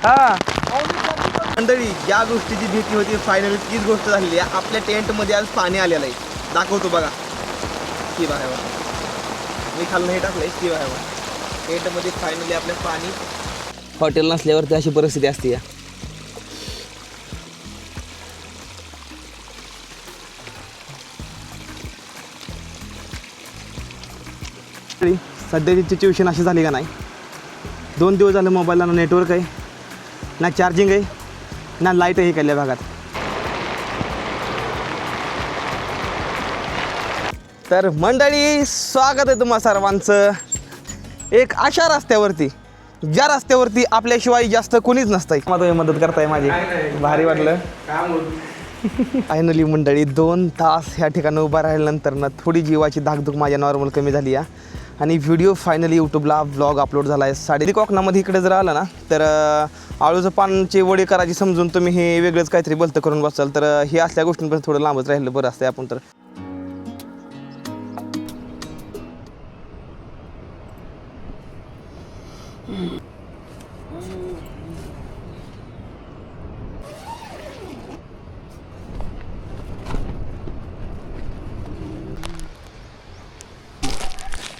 हा मंडळी, ज्या गोष्टीची भीती होती फायनली तीच गोष्ट झालेली आहे. आपल्या टेंटमध्ये आज पाणी आलेलं आहे. दाखवतो बघा की बाहेर मी खाल्लं हे टाकलंय की बाहेर टेंटमध्ये फायनली आपल्या पाणी. हॉटेल नसल्यावरती अशी परिस्थिती असते या. सध्याची सिच्युएशन अशी झाली का नाही, 2 दिवस झालं मोबाईलला ना नेटवर्क आहे, ना चार्जिंग आहे, ना लाईट आहे इकडल्या भागात. तर मंडळी, स्वागत आहे तुम्हा सर्वांचं एक अशा रस्त्यावरती, ज्या रस्त्यावरती आपल्याशिवाय जास्त कोणीच नसतंय. मला तुम्ही मदत करताय माझी, भारी वाटलं. फायनली मंडळी 2 तास ह्या ठिकाणी उभा राहिल्यानंतर ना थोडी जीवाची धाकधूक माझ्या नॉर्मल कमी झाली आहे आणि व्हिडिओ फायनली यूट्यूबला व्लॉग अपलोड झाला आहे. 3:30 कोकणामध्ये इकडे जर आलं ना तर आळूचं पानचे वडे करायची समजून तुम्ही हे वेगळंच काहीतरी बोलतं करून बसाल, तर हे असल्या गोष्टींपासून थोडं लांबच राहिलं बरं असतं आपण. तर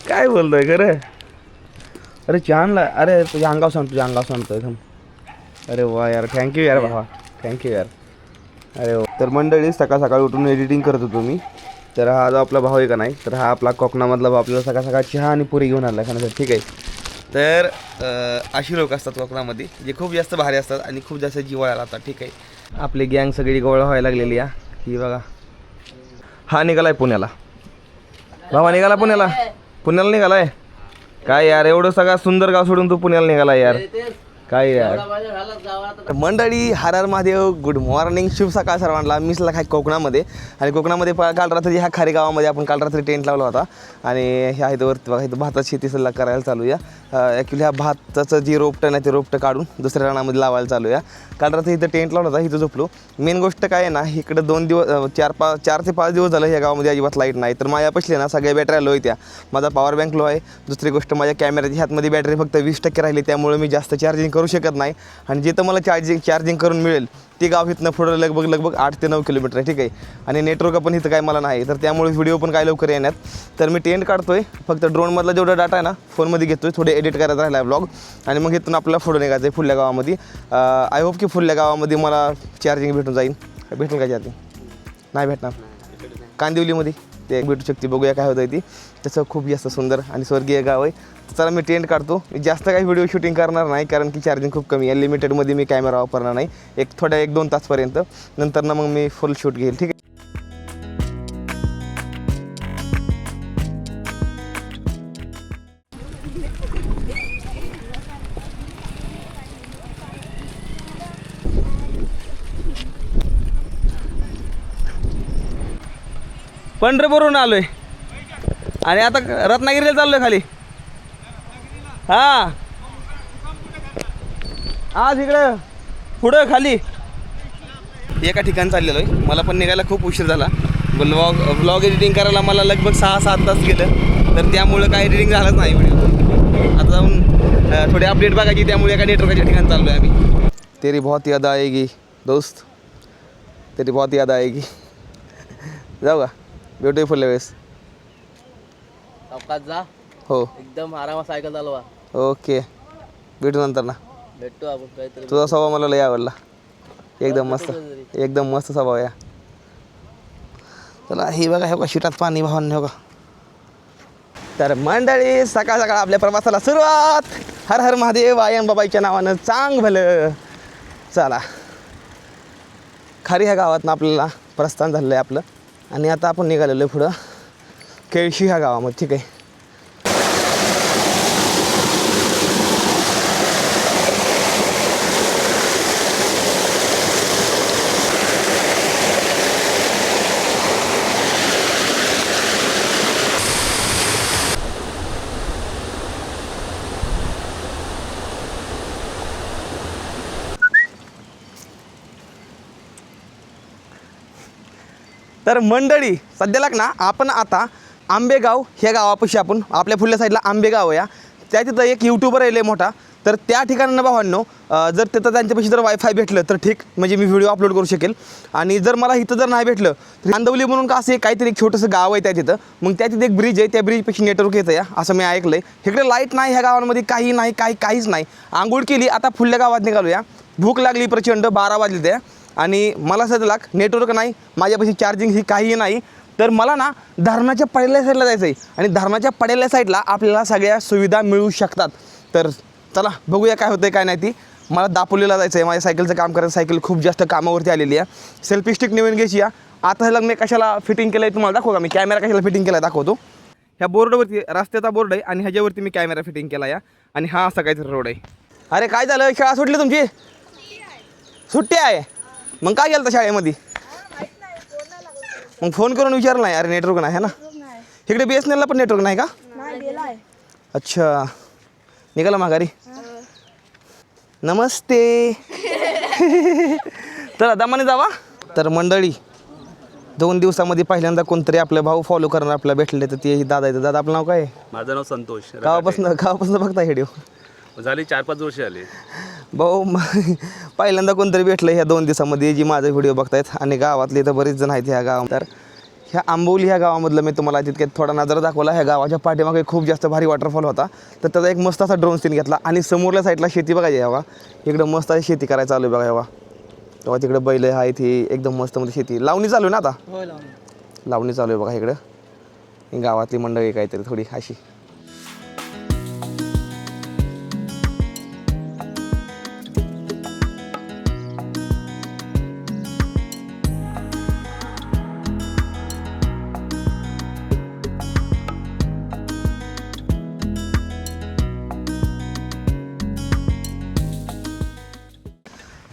काय बोलतोय खरं? अरे छानला, अरे तुझ्या अंगावर सांगतोय थांब. अरे वा यार, थँक्यू यार भावा, थँक्यू यार. अरे वा. तर मंडळी, सकाळी उठून एडिटिंग करत होतो मी. तर हा जो आपला भाऊ आहे का नाही, तर हा आपला कोकणामधला भाऊ आपल्याला सकाळ चहा आणि पुरी घेऊन आला खाण्यासाठी. ठीक आहे. तर अशी लोक असतात कोकणामध्ये जे खूप जास्त भारी असतात आणि खूप जास्त जिव्हाळ्याला लावतात. ठीक आहे. आपली गँग सगळी गोळा व्हायला लागलेली आहे. ही बघा, हा निघालाय पुण्याला, भावा निघाला पुण्याला निघालाय. काय यार, एवढं सगळं सुंदर गाव सोडून तू पुण्याला निघाला यार, काय यार. मंडळी, हर हर महादेव, गुड मॉर्निंग, शुभ सकाळ सर्वांना. मीसला काय कोकणामध्ये, आणि कोकणामध्ये काल रात्री ह्या खारी गावामध्ये आपण काल रात्री टेंट लावला होता आणि ह्या इथं वरती बघा, इथं भातात शेती सल्ला करायला चालू आहे. ॲक्च्युली ह्या भाताचं जे रोपटं नाही ते रोपटं काढून दुसऱ्या रानामध्ये लावायला चालू आहे. काल रात्री इथं टेंट लावला होता, इथं झोपलो. मेन गोष्ट काय आहे ना, इकडं 2 दिवस 4 ते 5 दिवस झालं ह्या गावामध्ये अजिबात लाईट नाही. तर माझ्या पसले ना सगळ्या बॅटऱ्या लो होत्या, माझा पॉवर बँक लो आहे. दुसरी गोष्ट, माझ्या कॅमेऱ्याच्या ह्यातमध्ये बॅटरी फक्त 20% राहिली, त्यामुळे मी जास्त चार्जिंग करू शकत नाही. आणि जिथं मला चार्जिंग करून मिळेल ते गाव इथनं पुढं लगभग 8 ते 9 किलोमीटर आहे. ठीक आहे. आणि नेटवर्क पण इथं काय मला नाही, तर त्यामुळे व्हिडिओ पण काय लवकर येण्यात. तर मी टेंट काढतोय, फक्त ड्रोनमधला जेवढा डाटा आहे ना फोनमध्ये घेतोय, थोडे एडिट करायचा राहिला आहे ब्लॉग, आणि मग इथून आपल्याला पुढं निघायचं आहे फुल्या गावामध्ये. आय होप की फुल्या गावामध्ये मला चार्जिंग भेटून जाईल. भेटेल का चार्जिंग? नाही भेटणार. कांदिवलीमध्ये ते भेटू शकते, बघूया काय होतं. ती तसं खूप जास्त सुंदर आणि स्वर्गीय गाव आहे. चला मी टेंट काढतो. मी जास्त काही व्हिडिओ शूटिंग करणार नाही, कारण की चार्जिंग खूप कमी आहे. लिमिटेडमध्ये मी कॅमेरा वापरणार नाही, 1-2 तासपर्यंत. नंतर ना मग मी फुल शूट घेईल. ठीक आहे. पंढरपूरहून आलोय आणि आता रत्नागिरीला चाललोय खाली. हा, आज इकडं पुढं खाली एका ठिकाणी चाललेलो आहे. मला पण निघायला खूप उशीर झाला. व्लॉग एडिटिंग करायला मला लगभग 6-7 तास गेलं, तर त्यामुळं काय एडिटिंग झालंच नाही व्हिडिओ. आता जाऊन थोडे अपडेट बघायची, त्यामुळे एका नेटवर्कच्या ठिकाणी चाललो आहे आम्ही. तेरी बहुत याद आएगी दोस्त, तेरी बहुत याद आएगी. जाऊ का, ब्युटिफुल वेळेस जा. हो, एकदम आरामात सायकल चालवा. ओके, भेटू नंतर ना. भेटतो आपण काहीतरी. तुझा स्वभाव मला लय आवडला, एकदम मस्त स्वभाव या. चला, हे बघा, हे बघा शिटात पाणी भावांनी, हो का. तर मंडळी, सकाळ आपल्या प्रवासाला सुरुवात. हर हर महादेव, आयन बाबाईच्या नावानं चांग भलं. चला, खारी ह्या गावातनं आपल्याला प्रस्थान झालेलं आहे आपलं, आणि आता आपण निघालेलो आहे पुढं केळशी ह्या गावामध्ये. ठीक आहे. तर मंडळी, सध्याला ना आपण आता आंबेगाव ह्या गावापाशी, आपण आपल्या पुढल्या साईडला आंबेगाव या, त्या तिथं एक यूट्यूबर आहे लय मोठा, तर त्या ठिकाणी भावांनो जर तिथं त्यांच्यापाशी जर वायफाय भेटलं तर ठीक, म्हणजे मी व्हिडिओ अपलोड करू शकेल. आणि जर मला इथं जर नाही भेटलं तर आंदवली म्हणून का असं एक काहीतरी एक छोटंसं गाव आहे त्या तिथं, मग त्या तिथे एक ब्रिज आहे, त्या ब्रिजपेक्षा नेटवर्क येतं या असं मी ऐकलं आहे. इकडे लाईट नाही ह्या गावांमध्ये, काही नाही, काहीच नाही. आंघोळ केली, आता फुल्या गावात निघालो या, भूक लागली प्रचंड, 12 वाजले त्या आणि मला सध्या नेटवर्क नाही, माझ्यापाशी चार्जिंग ही काहीही नाही. तर मला ना धरणाच्या पडेल्या साईडला जायचं आहे आणि धरणाच्या पडेल्या साईडला आपल्याला सगळ्या सुविधा मिळू शकतात. तर चला बघूया काय होतं काय नाही. ती मला दापोलीला जायचं आहे, माझ्या सायकलचं काम करायचं, सायकल खूप जास्त कामावरती आलेली आहे. सेल्फी स्टिक नवीन घ्यायची या. आता ह्याला मी कशाला फिटिंग केलं आहे तुम्हाला दाखवू का, मी कॅमेरा कशाला फिटिंग केला दाखवतो. ह्या बोर्डवरती रस्त्याचा बोर्ड आहे आणि ह्याच्यावरती मी कॅमेरा फिटिंग केला या. आणि हा असा काहीतरी रोड आहे. अरे काय झालं, शाळा सुटली तुमची? सुट्टी आहे, मग काय गेलं तर शाळेमध्ये? मग फोन करून विचारलं नाही? अरे नेटवर्क नाही आहे ना इकडे, BSNL ला पण नेटवर्क नाही का? अच्छा, निघाला माघारी. नमस्ते. तर दमाने जावा. तर मंडळी 2 दिवसामध्ये पहिल्यांदा कोणतरी आपले भाऊ फॉलो करणार आपल्याला भेटले, तर ते दादा येतं. दादा आपलं नाव काय आहे? माझं नाव संतोष. गावापासून बघता व्हिडिओ झाली 4-5 वर्ष आली भाऊ. पहिल्यांदा कोणतरी भेटलं ह्या 2 दिवसामध्ये जी माझे व्हिडिओ बघतायत. आणि गावातले तर बरेच जण आहेत ह्या गावात. तर ह्या आंबोली ह्या गावामधलं मी तुम्हाला तितक्यात थोडा नजर दाखवला. ह्या गावाच्या पाठीमागे खूप जास्त भारी वॉटरफॉल होता, तर त्याचा एक मस्त असा ड्रोन सीन घेतला. आणि समोरल्या साईडला शेती बघायची आहे बघा, इकडं मस्त आहे शेती करायला चालू आहे बघा. हवा तेव्हा तिकडे बैल आहेत, ही एकदम मस्त मध्ये शेती लावणी चालू आहे ना आता. लावणी चालू आहे बघा इकडं. ही गावातली मंडळी काहीतरी थोडी अशी.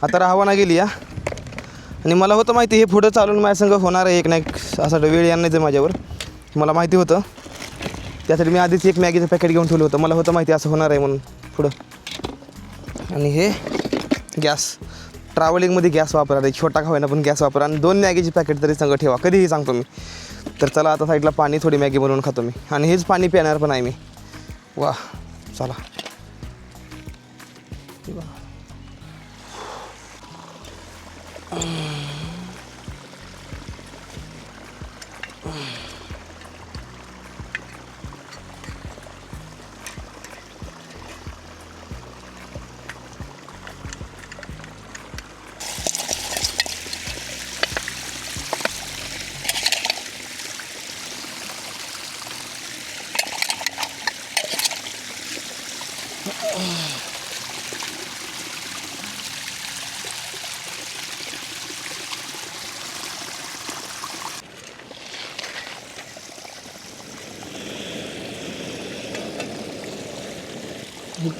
आता राहावाना गेली या. आणि मला होतं माहिती हे पुढं चालून माझ्या संग होणार आहे, एक ना एक असा वेळ येणार आहे माझ्यावर, मला माहिती होतं. त्यासाठी मी आधीच एक मॅगीचं पॅकेट घेऊन ठेवलं होतं, मला होतं माहिती असं होणार आहे म्हणून पुढं. आणि हे गॅस, ट्रॅव्हलिंगमध्ये गॅस वापरा, छोटा का होईना पण गॅस वापरा. आणि 2 मॅगीची पॅकेट तरी संग ठेवा, कधीही सांगतो मी. तर चला आता साईडला पाणी, थोडी मॅगी बनवून खातो मी, आणि हेच पाणी पिणार पण आहे मी. वा चला.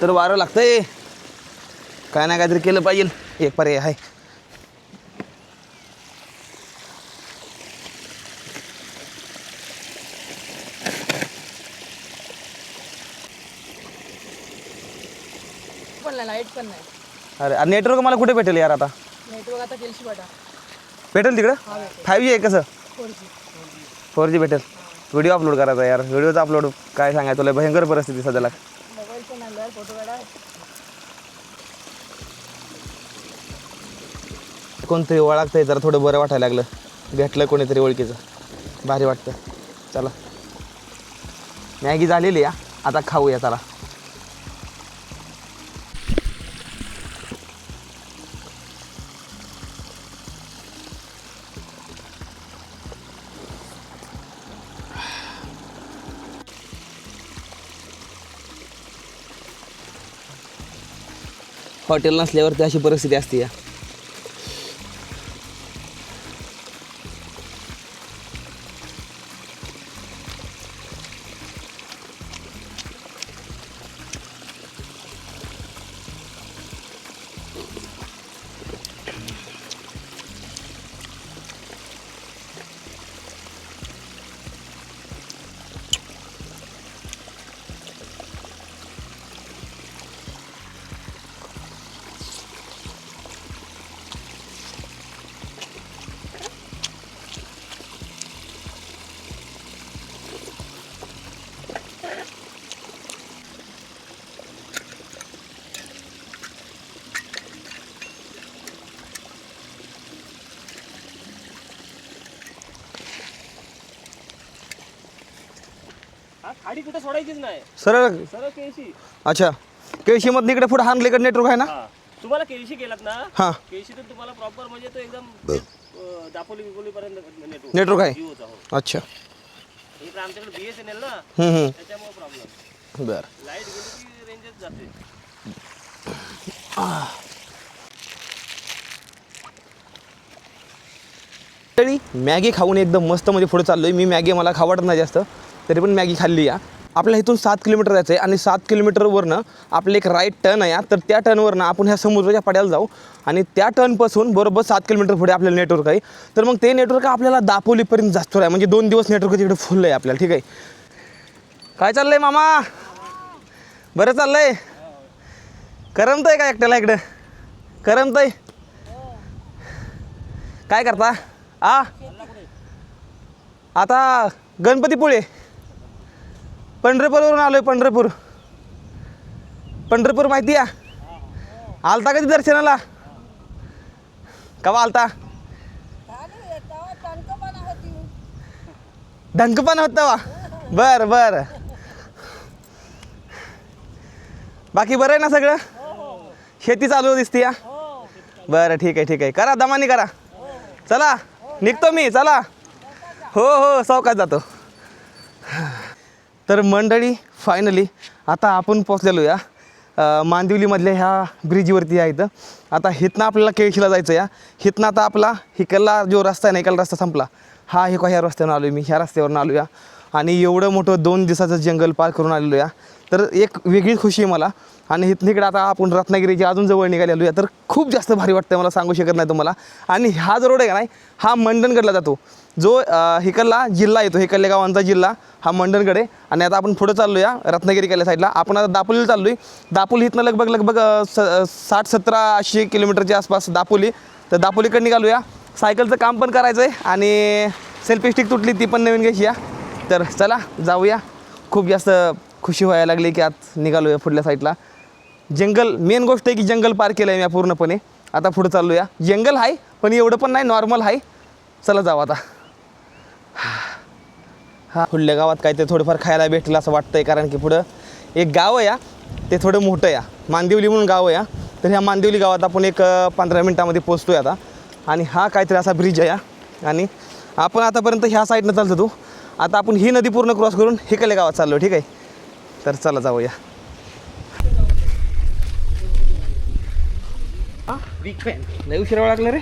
तर वारं लागतंय, काय ना काहीतरी केलं पाहिजे, एक पर्याय आहे. लाईट पण नाही. अरे नेटवर्क मला कुठे भेटेल यार आता? नेटवर्क आता केलशी वाटा भेटेल तिकडं? 5G आहे कसं? 4G भेटेल. व्हिडिओ अपलोड करायचा यार, व्हिडिओचा अपलोड काय सांगायचं तुला, भयंकर परिस्थिती सध्याला. मोबाईल पण आणला फोटो काढा. कोणतरी ओळखतंय, जरा थोडं बरं वाटायला लागलं, भेटलं कोणीतरी ओळखीचं, भारी वाटतं. चला मॅगी झालेली या, आता खाऊया चला. हॉटेल नसल्यावरती अशी परिस्थिती असते या. खाडी कुठे सोडायचीच नाही, सरळ. सरळ केळशी. अच्छा, केळशीमधनं इकडे पुढे हानले इकडे नेटवर्क आहे ना. हा तुम्हाला केळशी गेलात ना, हां, केळशीतून तुम्हाला प्रॉपर म्हणजे तो एकदम दापोली बिपोली पर्यंत नेटवर्क आहे. जिओचा हो. अच्छा. इकडे आमच्याकडे BSNL ना, हम्म. त्याच्यामुळे प्रॉब्लेम. बरं. लाईट गेली की रेंजच जाते. तरी मॅगी खाऊन एकदम मस्त मध्ये पुढे चाललोय मी. मॅगी मला खावडत नाही जास्त, तरी पण मॅगी खाल्ली या. आपल्या इथून 7 किलोमीटर जायचं आहे आणि 7 किलोमीटरवरनं आपलं एक राईट टर्न आहे. तर त्या टर्नवरनं आपण ह्या समुद्राच्या पाड्याला जाऊ आणि त्या टर्नपासून बरोबर 7 किलोमीटर पुढे आपल्याला नेटवर्क आहे. तर मग ते नेटवर्क आपल्याला दापोलीपर्यंत जास्त आहे, म्हणजे 2 दिवस नेटवर्क तिकडे फुल आहे आपल्याला. ठीक आहे. काय चाललंय मामा? बरं चाललंय? करमतंय का एकट्याला इकडं? करमतंय? काय करता? आता गणपतीपुळे, पंढरपूरवरून आलोय. पंढरपूर माहिती आहे? आलता कधी दर्शनाला? कवा आलता? ढंकपण होतं वा. बर. बाकी बरं आहे ना सगळं? शेती चालू दिसते या. बरं, ठीक आहे. करा दमानी करा. चला निघतो मी. चला. हो सावकाश जातो. तर मंडळी फायनली आता आपण पोचलेलो या मांदिवलीमधल्या ह्या ब्रिजवरती आहे. इथं आता हिथनं आपल्याला केळशीला जायचं या. हिथनं आता आपला हिकडला जो रस्ता आहे ना, इकडला रस्ता संपला. ह्या रस्त्यावरून आलो मी. ह्या रस्त्यावरून आलो या आणि एवढं मोठं 2 दिवसाचं जंगल पार करून आलेलो या. तर एक वेगळीच खुशी आहे मला. आणि इथनं इकडे आता आपण रत्नागिरीच्या अजून जवळ निघालेलो आहे. तर खूप जास्त भारी वाटतं मला, सांगू शकत नाही तुम्हाला. आणि हा जो रोड आहे का नाही, हा मंडणगडला जातो. जो हिकडला जिल्हा येतो, हिकडल्या गावांचा जिल्हा हा मंडणगड आहे. आणि आता आपण पुढं चाललो या रत्नागिरी केल्या साईडला. आपण आता दापोलीला चाललो आहे. दापोली इथनं लगभग 60-70-80 किलोमीटरच्या आसपास दापोली. तर दापोलीकडे निघालो या. सायकलचं काम पण करायचं आहे आणि सेल्फी स्टिक तुटली, ती पण नवीन घ्यायची या. तर चला जाऊया. खूप जास्त खुशी व्हायला लागली की आत निघालो या पुढल्या साईडला. जंगल, मेन गोष्ट आहे की जंगल पार केलं आहे मी पूर्णपणे. आता पुढं चाललो या. जंगल आहे पण एवढं पण नाही, नॉर्मल आहे. चला जाऊ आता. पुढल्या गावात काय ते थोडंफार खायला भेटलं असं वाटतंय, कारण की पुढं एक गाव आहे या, ते थोडं मोठं या. मांदिवली म्हणून गाव आहे या. तर ह्या मांदिवली गावात आपण एक 15 मिनटामध्ये पोचतो आहे आता. आणि हा काहीतरी असा ब्रिज आहे या. आणि आपण आतापर्यंत ह्या साईडनं चालतो तो. आता आपण ही नदी पूर्ण क्रॉस करून हिकडल्या गावात चाललो. ठीक आहे. तर चला जाऊया. Big fan. लय उशिरा लागला रे.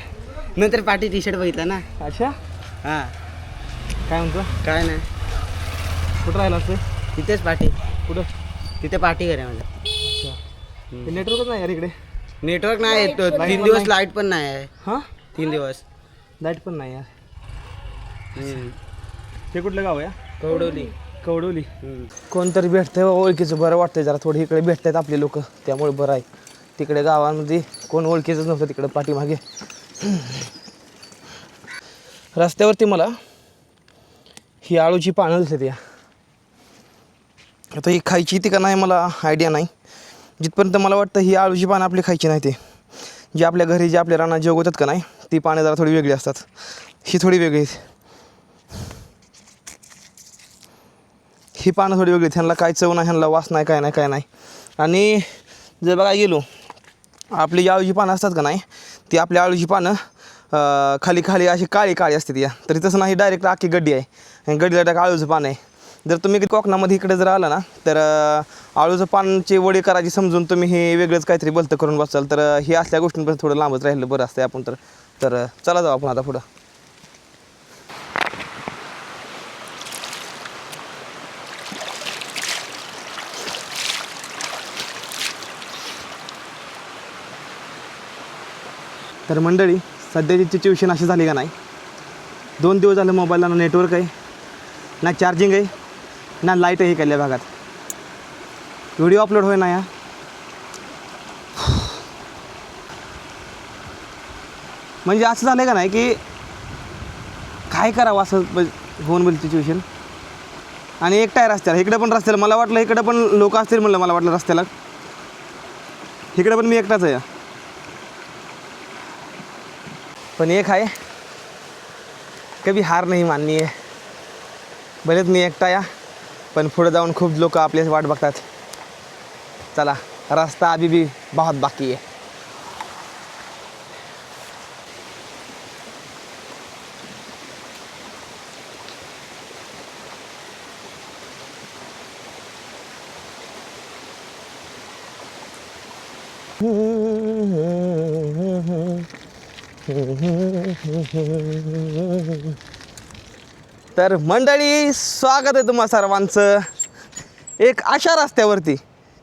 नंतर पार्टी टी शर्ट बघितला ना. अच्छा, हां काय म्हणतो? काय नाही, कुठं राहिला असते? तिथेच पार्टी. कुठं? तिथे पार्टी करूया मला. नेटवर्कच नाही यार इकडे. नेटवर्क नाही येत. 3 दिवस लाईट पण नाही आहे. हां, 3 दिवस. लाईट पण नाही यार. हे कुठलं गाव आहे? कवडोली. कोणतरी भेटतंय ओळखीचं, बरं वाटतंय जरा. थोडी इकडे भेटतायत आपले लोक, त्यामुळे बरं आहे. तिकडे गावांमध्ये कोण ओळखीचंच नव्हतं तिकडे पाठीमागे. रस्त्यावरती मला ही आळूची पानं दिसली. आता ही खायची ती का नाही मला आयडिया नाही. जिथपर्यंत मला वाटतं ही आळूची पानं आपली खायची नाही. ते जे आपल्या घरी जे आपल्या रानात जेवतात का नाही, ती पानं जरा थोडी वेगळी असतात. ही थोडी वेगळी आहेत. ही पानं थोडी वेगळी. ह्यांना काय चव नाही, ह्यांना वास नाही, काय नाही. आणि जर बघा गेलो, आपली जी आळूची पानं असतात का नाही, ती आपल्या आळूची पानं खाली अशी काळी असते या. तरी तसं नाही, डायरेक्ट आखी गड्डी आहे. गड्डीला डायरेक्ट आळूचं पान आहे. जर तुम्ही कोकणामध्ये इकडे जर आला ना, तर आळूचं पानची वडी करायची समजून तुम्ही हे वेगळंच काहीतरी भलतं करून बसाल. तर हे असल्या गोष्टींपासून थोडं लांबच राहिलं बरं असतं आपण. तर चला जाऊ आपण आता पुढं. तर मंडळी, सध्याची सिच्युएशन अशी झाली का नाही, 2 दिवस झालं मोबाईलला ना नेटवर्क आहे, ना चार्जिंग आहे, ना लाईट आहे. इकडल्या भागात व्हिडिओ अपलोड होय ना या. म्हणजे असं झालं का नाही की काय करावं असं होऊन बोल सिच्युएशन. आणि एकटा आहे रस्त्याला. इकडे पण रस्त्याला मला वाटलं इकडे पण लोक असतील म्हणलं, मला वाटलं रस्त्याला. इकडे पण मी एकटाच आहे. पण एक आहे, कभी हार नहीं माननी है. भलेच मी एकटा या, पण पुढे जाऊन खूप लोक आपल्याच वाट बघतात. चला, रास्ता अभी भी बहुत बाकी आहे. तर मंडळी, स्वागत आहे तुम्हा सर्वांचं एक अशा रस्त्यावरती,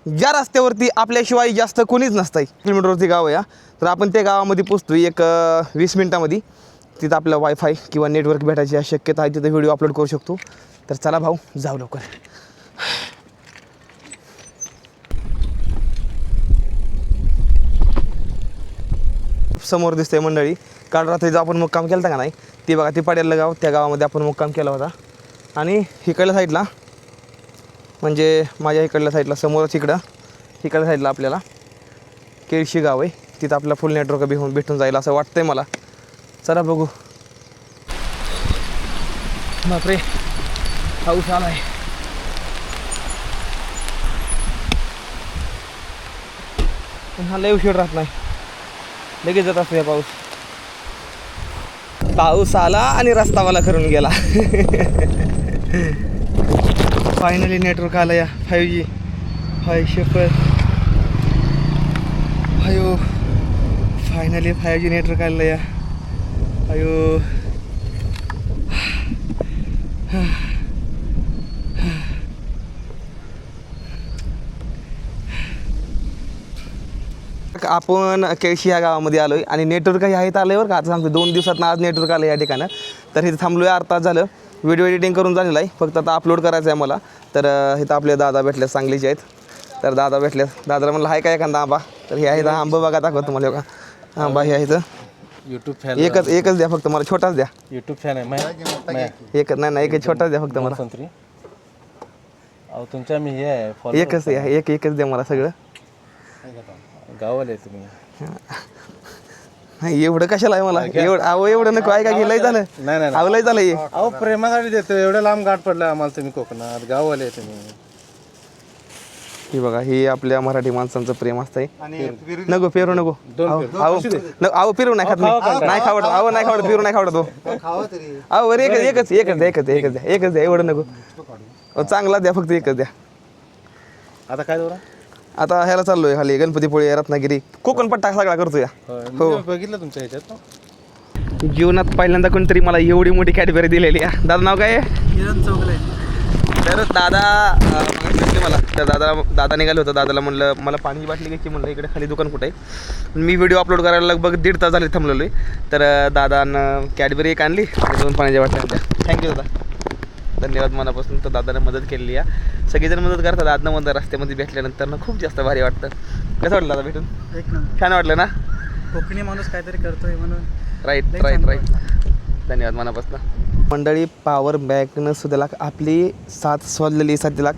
ज्या रस्त्यावरती आपल्याशिवाय जास्त कोणीच नसतं. किलोमीटरवरती गाव आहे. तर आपण त्या गावामध्ये पोचतो एक 20 मिनटामध्ये. तिथं आपलं वायफाय किंवा नेटवर्क भेटायची शक्यता आहे. तिथं व्हिडिओ अपलोड करू शकतो. तर चला भाऊ, जाऊ लवकर. समोर दिसतंय मंडळी, काल रात्री जो आपण मुक्काम केला होता का नाही, ती बघा, ती पाड्याला गाव, त्या गावामध्ये आपण मुक्काम केला होता. आणि इकडल्या साईडला, म्हणजे माझ्या इकडल्या साईडला, समोरच इकडल्या साईडला आपल्याला केळशी गाव आहे. तिथं आपला फुल नेटवर्क भेटून जाईल असं वाटतंय मला. चला बघू. बापरे, पाऊस आला आहे. पण हा लय उशीर राहत नाही, लगेच जात असतो या पाऊस. पाऊस आला आणि रस्ता मला करून गेला. फायनली नेटवर्क आलं या 5G. हाय शेफर, अयो फायनली 5G नेटवर्क आलं या. अयो आपण केळशी ह्या गावामध्ये आलो आहे आणि नेटवर्क हे आहेत आलं आहे बरं का. आता सांगतो 2 दिवसात आज नेटवर्क आलं या ठिकाणं. तर इथं थांबलो आहे, 8 तास झालं. व्हिडिओ एडिटिंग करून झालेलं आहे, फक्त आता अपलोड करायचं आहे मला. तर इथं आपले दादा भेटले, सांगलीचे आहेत. तर दादा भेटले, दादाला म्हणलं हाय काय एखादा आंबा. तर हे आहे आंबा बघा, दाखवतो तुम्हाला बघा. आंबा हे आहे इथं. यूट्यूब फॅन एकच द्या फक्त मला, छोटाच द्या. यूट्यूब फॅन आहे मैं एकच नाही, एकच छोटाच द्या फक्त मला. संत्री अहो तुमच्या मी हे आहे follower. एकच द्या, एकच द्या मला सगळं. गावाले तुम्ही नाही एवढं कशाला आहे मला, एवढं नको आहे का, लय झालं. नाही अहो लय झालं हे. अहो प्रेमासाठी देतो, एवढं लांब गाठ पडलं आम्हाला. तुम्ही कोकणात गाववाले तुम्ही. हे बघा, हे आपल्या मराठी माणसांचं प्रेम असतंय. नको पेरू नको, अहो पेरू नाही खात मी. नाही खावडत, अहो नाही खावडत, पेरू नाही खावडत. अहो बरं एकच द्या, एवढं नको. चांगला द्या, फक्त एकच द्या. आता काय दोरा आता ह्याला चाललोय खाली, गणपतीपुळे, रत्नागिरी, कोकण पट्टा सगळा करतोय. हो बघितलं तुमच्या ह्याच्यात. जीवनात पहिल्यांदा कोणतरी मला एवढी मोठी कॅडबरी दिलेली आहे. दादा नाव काय आहे? किरण चौगले. तर दादा मला, तर दादा निघाले होतं. दादाला म्हणलं मला पाण्याची बाटली घ्यायची, म्हणलं इकडे खाली दुकान कुठे आहे. मी व्हिडिओ अपलोड करायला लगभग 1.5 तास झाले थांबलेलो आहे. तर दादानं कॅडबरी एक आणली आणि 2 पाण्याच्या बाटल्या होत्या. थँक्यू दादा, धन्यवाद मनापासून. तर दादाने मदत केलेली आहे. सगळेजण मदत करतात. आदनं रस्त्यामध्ये भेटल्यानंतर ना खूप जास्त भारी वाटतं. कसं वाटलं दादा भेटून? एक नंबर. छान वाटलं ना? कोकणी माणूस काहीतरी करतोय म्हणून. राईट. धन्यवाद मनापासून. मंडळी, पॉवर बँकनं सुद्धा आपली साथ सोडलेली, सध्याला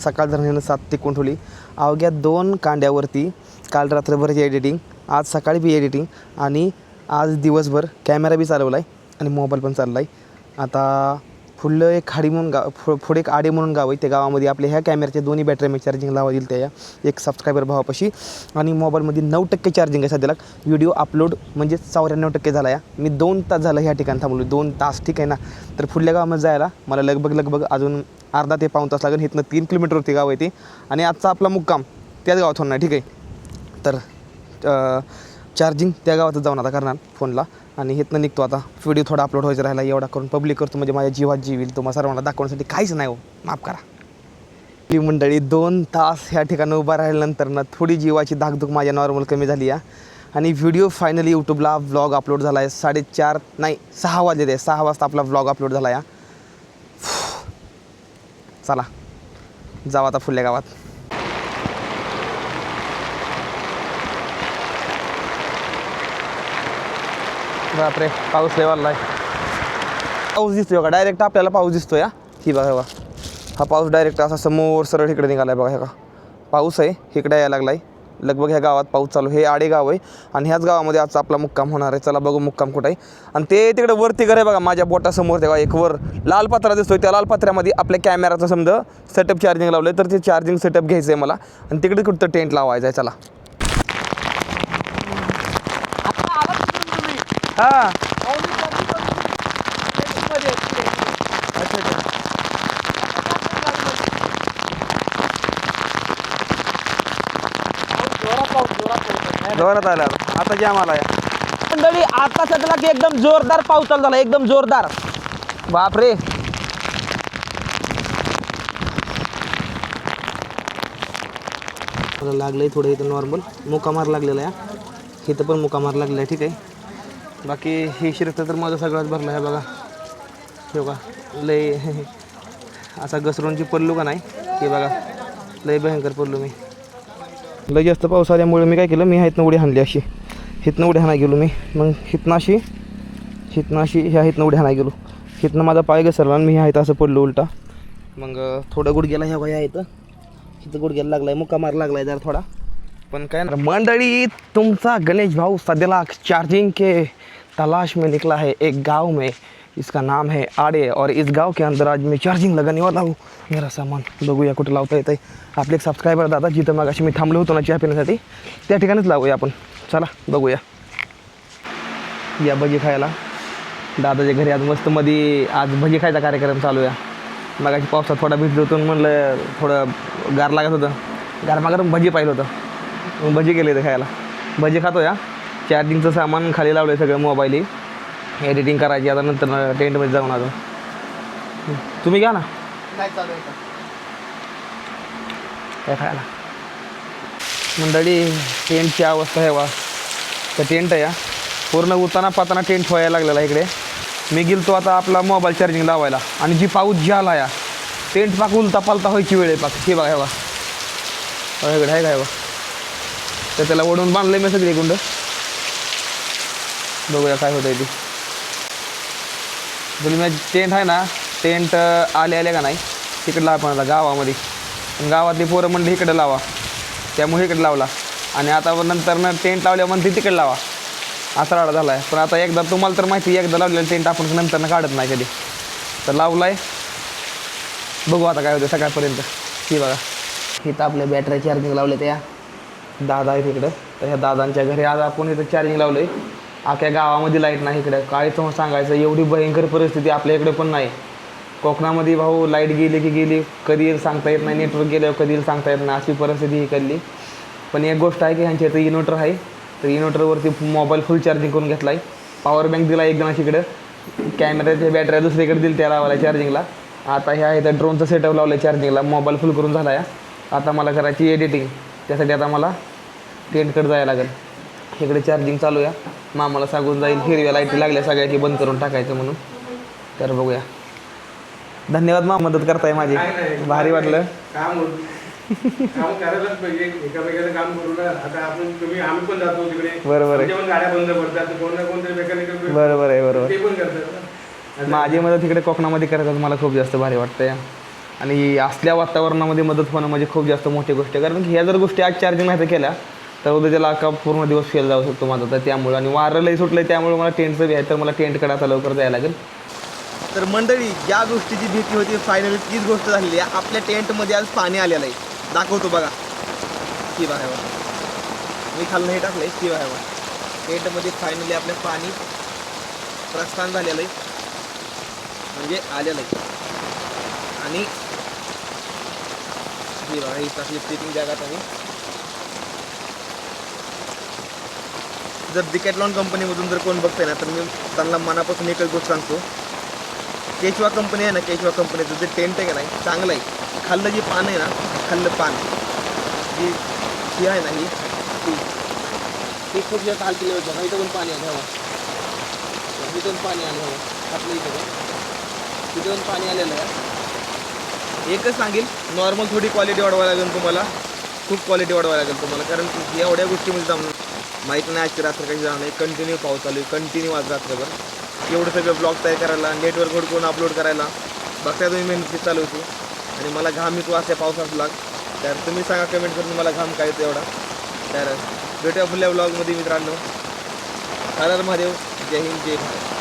सकाळ धरण्यानं 7 टिकून ठेवली. अवघ्या 2 कांड्यावरती काल रात्रभरची एडिटिंग, आज सकाळी बी एडिटिंग, आणि आज दिवसभर कॅमेरा बी चालवला आहे आणि मोबाईल पण चालला आहे. आता फुलं एक खाडी म्हणून पुढे एक आडे म्हणून गाव आहे. त्या गावामध्ये आपल्या ह्या कॅमेऱ्याच्या दोन्ही बॅटरी मी चार्जिंग लावा दिली त्या एक सबस्क्रायबर भावापाशी. आणि मोबाईलमध्ये 9% चार्जिंग आहे सध्याला. व्हिडिओ अपलोड म्हणजे 94% झाला आहे. मी 2 तास झालं ह्या ठिकाणी थांबलो, 2 तास, ठीक आहे ना. तर पुढल्या गावामध्ये जायला मला लगभग अजून अर्धा ते पाऊण तास लागेल. इथनं 3 किलोमीटरवरती गाव आहे ते. आणि आजचा आपला मुक्काम त्याच गावात होणार, ठीक आहे. तर चार्जिंग त्या गावातच जाऊन आता करणार फोनला, आणि इथनं निघतो आता. व्हिडिओ थोडा अपलोड व्हायचा राहिला, एवढा करून पब्लिक करतो, म्हणजे माझ्या जीवात जीव येईल. तुम्हाला सर्वांना दाखवण्यासाठी काहीच नाही हो, माफ करा. ही मंडळी 2 तास ह्या ठिकाणी उभा राहिल्यानंतर ना थोडी जीवाची धाकधूक माझ्या नॉर्मल कमी झाली आहे. आणि व्हिडिओ फायनली यूट्यूबला व्लॉग अपलोड झाला आहे. 6 वाजले. 6 वाजता आपला व्लॉग अपलोड झाला आहे. चला जाऊ आता फुल्या गावात. बापरे, पाऊस लेवाला आहे. पाऊस दिसतोय का डायरेक्ट आपल्याला, पाऊस दिसतोय. ही बघा, हा पाऊस डायरेक्ट असा समोर सरळ इकडे निघाला आहे बघा. हे का पाऊस आहे, इकडे यायला लागला आहे. लगभग ह्या गावात पाऊस चालू हे आडे गाव आहे आणि ह्याच गावामध्ये आजचा आपला मुक्काम होणार आहे. चला बघू मुक्काम कुठं आहे. आणि ते तिकडे वरती घर आहे बघा माझ्या बोटासमोर तेव्हा एक वर लाल पत्रा दिसतोय. त्या लाल पत्र्यामध्ये आपल्या कॅमेराचं समजा सेटअप चार्जिंग लावलं आहे तर ते चार्जिंग सेटअप घ्यायचं आहे मला आणि तिकडे कुठं टेंट लावायचं आहे. चला हां जोरात आला आता जाम आला मंडळी. आता सध्याला की एकदम जोरदार पाऊस चालू झाला एकदम जोरदार. बापरे लागलंय थोडं इथं नॉर्मल मुकामार लागलेला आहे. इथं पण मुकामार लागलेला आहे. ठीक आहे बाकी हे शिरत तर माझं सगळंच भरलं आहे बघा. हे बघा लय असा घसरूनची पडलो का नाही हे बघा लय भयंकर पडलो मी. लय जास्त पाऊस आल्यामुळे मी काय केलं मी इथनं उडी हाणली अशी. इथनं उडी हाणाय गेलो मी मग इथनं अशी ह्या इथनं उडी हाणाय गेलो. इथनं माझा पाय घसरला आणि मी ह्या इथं असं पडलो उलटा. मग थोडं गुडघ्याला ह्या वया इथं गुडघ्याला लागला आहे मुक्का मार लागला आहे जरा थोडा. पण काय ना मंडळी तुमचा गणेश भाऊ सध्याला चार्जिंग के तलाश में निकला है एक गाँव में. इसका नाम है आड़े और इस गांव के अंदर आज मैं चार्जिंग लगाने वाला हूँ मेरा सामान. बघूया कुठं लावता येतं आहे. आपले एक सबस्क्रायबर दादा जिथं मग अशी मी थांबलो होतो ना चहा पिण्यासाठी त्या ठिकाणीच लावूया आपण. चला बघूया. या भजी खायला दादाच्या घरी आज मस्त मध्ये आज भजी खायचा कार्यक्रम चालू आहे. मगाशी पावसात थोडा भिजलो होतो म्हणलं थोडं गार लागत होतं गरमागरम भजी पाहिलं होतं मग भजी केले होते खायला. भजी खातो या. चार्जिंगचं सामान खाली लावलं आहे सगळं मोबाईल एडिटिंग करायची आता नंतर टेंटमध्ये जाऊन आलो. तुम्ही घ्या ना काय खायला. मंडळी टेंटची अवस्था आहे वा. तर टेंट आहे या पूर्ण उताना पाताना टेंट व्हायला लागलेला इकडे. मी गेलतो आता आपला मोबाईल चार्जिंग लावायला आणि जी पाऊस जी आला या टेंट पाक उलता पालता व्हायची वेळ आहे पाक. हे बघा हे बघा इकडे आहे काय बघा. तर त्याला ओढून बांधलं मी सगळी गुंड. बघूया काय होतं ती. तुम्ही माझी टेंट आहे ना टेंट आले का नाही तिकडे लावा पण आता गावामध्ये. गावातली पोरं म्हणली इकडे लावा त्यामुळे इकडे लावला आणि आता नंतर टेंट लावल्या म्हणते तिकडे लावा असा राडा झाला आहे. पण आता एकदा तुम्हाला तर माहिती एकदा लावलेलं टेंट आपण नंतर काढत नाही कधी. तर लावला आहे बघू आता काय होतं सकाळपर्यंत. ही बघा इथं आपल्या बॅटरी चार्जिंग लावले त्या दादा आहे तिकडं. तर ह्या दादांच्या घरी आज आपण इथं चार्जिंग लावलं आहे. अख्या गावामध्ये लाईट नाही इकडं काय तर सांगायचं एवढी भयंकर परिस्थिती आपल्या इकडे पण नाही. कोकणामध्ये भाऊ लाईट गेली की गेली कधी येईल सांगता येत नाही. नेटवर्क गेल्यावर कधी येईल सांगता येत नाही अशी परिस्थिती ही केली. पण एक गोष्ट आहे की ह्यांच्या इथं इन्व्हर्टर आहे तर इन्व्हर्टरवरती मोबाईल फुल चार्जिंग करून घेतला आहे. पॉवर बँक दिला एक जणाशी इकडं. कॅमेऱ्याच्या बॅटऱ्या दुसरीकडे दिली त्या लावायला चार्जिंगला. आता ह्या इथं ड्रोनचं सेटअप लावलं आहे चार्जिंगला. मोबाईल फुल करून झाला आहे. आता मला करायची एडिटिंग त्यासाठी आता मला टेंटकडे जायला लागेल. इकडे चार्जिंग चालू आहे. मामाला सांगून जाईल हिरव्या लाईटी लागल्या सगळ्याची बंद करून टाकायचं म्हणून. तर बघूया. धन्यवाद मा मदत करताय माझी भारी वाटलं. काम करायलाच पाहिजे एकामेकाचं काम करू ना. आता आपण आम्ही पण जातो तिकडे बरोबर आहे. पण गाड्या बंद पडतात कोण ना कोणतरी मेकॅनिकल बरोबर आहे बरोबर. ते पण करतात. माझी मदत इकडे कोकणामध्ये करायचं मला खूप जास्त भारी वाटतं. आणि असल्या वातावरणामध्ये मदत होणं म्हणजे खूप जास्त मोठी गोष्ट आहे. कारण की ह्या जर गोष्टी आज चार्जिंग नाही केल्या तर उद्या त्याला अख्खा पूर्ण दिवस फेल जाऊ शकतो माझा. तर त्यामुळे आणि वारं लई सुटलं आहे त्यामुळे मला टेंटचं बी आहे तर मला टेंटकडे आता लवकर जायला लागेल. तर मंडळी ज्या गोष्टीची भीती होती फायनली तीच गोष्ट झालेली आहे. आपल्या टेंटमध्ये आज पाणी आलेलं आहे. दाखवतो बघा की बघा मी खाल्लं हे टाकलं आहे की बघा टेंटमध्ये फायनली आपल्या पाणी प्रस्थान झालेलं आहे म्हणजे आलेलं आहे. आणि ही बघा ही आपली स्लीपिंग जागा आहे. जर डिकॅथलॉन कंपनीमधून जर कोण बघताय ना तर मी त्यांना मनापासून एकच गोष्ट सांगतो. केशवा कंपनी आहे ना केशवा कंपनीचं जे टेंट आहे का नाही चांगलं आहे. खाल्लं जे पान आहे ना खाल्लं पान जी आहे ना ही खूप जास्त हाल केलं होतं. इथं पण पाणी आलं हवा इथून पाणी आलं हवं आपलं इथून पाणी आलेलं आहे. एकच सांगेल नॉर्मल थोडी क्वालिटी वाढवायला लागेल तुम्हाला. खूप क्वालिटी वाढवायला लागेल तुम्हाला कारण की एवढ्या गोष्टीमध्ये जाऊन माहीत नाही आजची रात्र काही जाणार नाही. कंटिन्यू पाऊस चालू आहे कंटिन्यू आज रात्रभर. एवढं सगळं ब्लॉग तयार करायला नेटवर्कवर कोण अपलोड करायला बघता तुम्ही मेहनत चालू होती. आणि मला घाम येतो अशा पावसात लाग. तर तुम्ही सांगा कमेंट करून मला घाम काय येतो एवढा. तर भेटूया पुढल्या ब्लॉगमध्ये मित्रांनो. हर हर महादेव. जय हिंद जय भारत.